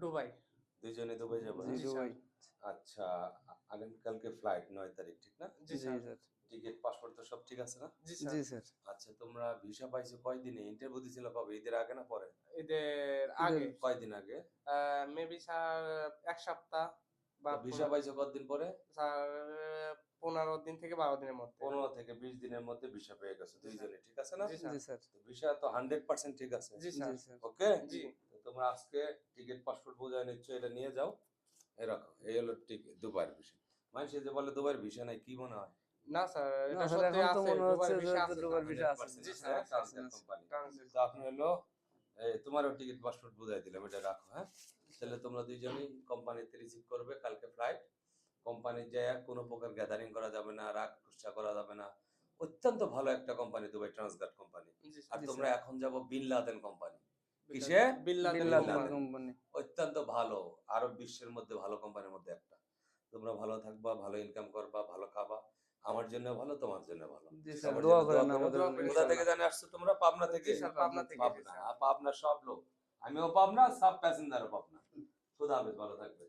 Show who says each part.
Speaker 1: Dubai.
Speaker 2: দুইজনে Dubai যাবো?
Speaker 3: জি,
Speaker 1: জি
Speaker 3: Dubai.
Speaker 1: Sir.
Speaker 2: আচ্ছা, আগামীকালকে ফ্লাইট 9 তারিখ, ঠিক না?
Speaker 1: জি
Speaker 3: জি
Speaker 1: স্যার।
Speaker 3: স্যার।
Speaker 2: টিকিট, পাসপোর্ট তো সব ঠিক আছে না?
Speaker 1: জি স্যার।
Speaker 3: জি স্যার।
Speaker 2: আচ্ছা, তোমরা ভিসা পাইছো কয়দিনে? ইন্টারভিউ দিছিল কবে? ঈদের আগে না পরে?
Speaker 1: ঈদের
Speaker 3: ঈদের
Speaker 1: আগে।
Speaker 2: কয়দিন আগে?
Speaker 1: মেবি স্যার ১ সপ্তাহ বা
Speaker 2: তো ভিসা পাইছো কতদিন পরে?
Speaker 1: স্যার ১৫ দিন থেকে ১২ দিনের মধ্যে।
Speaker 2: 15 থেকে 20 দিনের মধ্যে ভিসা পেয়ে গেছো
Speaker 1: জি স্যার।
Speaker 2: দুইজনে, ঠিক আছে না?
Speaker 1: জি স্যার।
Speaker 3: জি স্যার।
Speaker 2: তো ভিসা তো 100% ঠিক আছে।
Speaker 1: জি
Speaker 3: জি
Speaker 1: স্যার।
Speaker 3: স্যার।
Speaker 2: ওকে?
Speaker 1: জি।
Speaker 2: তো তোমরা আজকে টিকিট পাসপোর্ট বোঝায় নিচ্ছ, এটা নিয়ে যাও। এই রাখো। এই হলো টিকিট, দুবাইয়ের ভিসা। মানুষে যে বলে দুবাইয়ের ভিসা নাই, কি মনে হয়?
Speaker 1: না স্যার,
Speaker 3: না
Speaker 1: এটা
Speaker 3: স্যার,
Speaker 1: সত্যি
Speaker 3: এখন তো
Speaker 1: আছে।
Speaker 3: মনে হচ্ছে
Speaker 1: দুবাইয়ের
Speaker 3: যে
Speaker 1: ভিসা আছে
Speaker 3: দুবাইয়ের
Speaker 1: স্যার।
Speaker 3: ভিসা আছে।
Speaker 2: 100%
Speaker 1: জি
Speaker 2: আছে,
Speaker 1: স্যার,
Speaker 2: ট্রান্সলেট
Speaker 3: আছে।
Speaker 2: কোম্পানি।
Speaker 1: ট্রানজিট।
Speaker 2: তো আপনি হলো তোমারও টিকিট পাসপোর্ট বোঝাই দিলাম, এটা রাখো, হ্যাঁ? তাহলে তোমরা দুইজনই কোম্পানিতে রিসিভ করবে কালকে ফ্লাইট। কোম্পানি যায় কোনো প্রকার গ্যাদারিং করা যাবে না, রাগ কুচ্ছা করা যাবে না। অত্যন্ত ভালো একটা কোম্পানি দুবাই ট্রান্সগার্ড কোম্পানি।
Speaker 1: জি
Speaker 2: আর
Speaker 1: স্যার।
Speaker 2: তোমরা এখন যাবো বিন লাদেন কোম্পানি।
Speaker 1: বিন
Speaker 2: কিসে?
Speaker 1: লাদেন
Speaker 3: বিন
Speaker 2: বিন
Speaker 3: লাদেন
Speaker 2: লাদেন।
Speaker 3: কোম্পানি।
Speaker 2: অত্যন্ত ভালো, আরব বিশ্বের মধ্যে ভালো কোম্পানির মধ্যে একটা। তোমরা ভালো থাকবা, ভালো ইনকাম করবা, ভালো খাবা। আমার জন্য ভালো, তোমার জন্য ভালো।
Speaker 3: জি
Speaker 1: জি
Speaker 3: স্যার,
Speaker 2: সবার
Speaker 3: দোয়া
Speaker 2: জন্য
Speaker 3: করেন
Speaker 2: দোয়া করো।
Speaker 3: আমাদের
Speaker 1: দোয়া
Speaker 3: জন্য
Speaker 1: করি
Speaker 2: কোথা থেকে
Speaker 3: ইনশাআল্লাহ।
Speaker 2: জানে আসছো তোমরা? পাবনা থেকে?
Speaker 1: জি স্যার, পাবনা থেকে। জি
Speaker 2: পাবনা,
Speaker 1: স্যার।
Speaker 2: পাবনা সব লোক। আমিও পাবনা, সব প্যাসেঞ্জারও পাবনা। খোদা হাফেজ, ভালো থাকবে।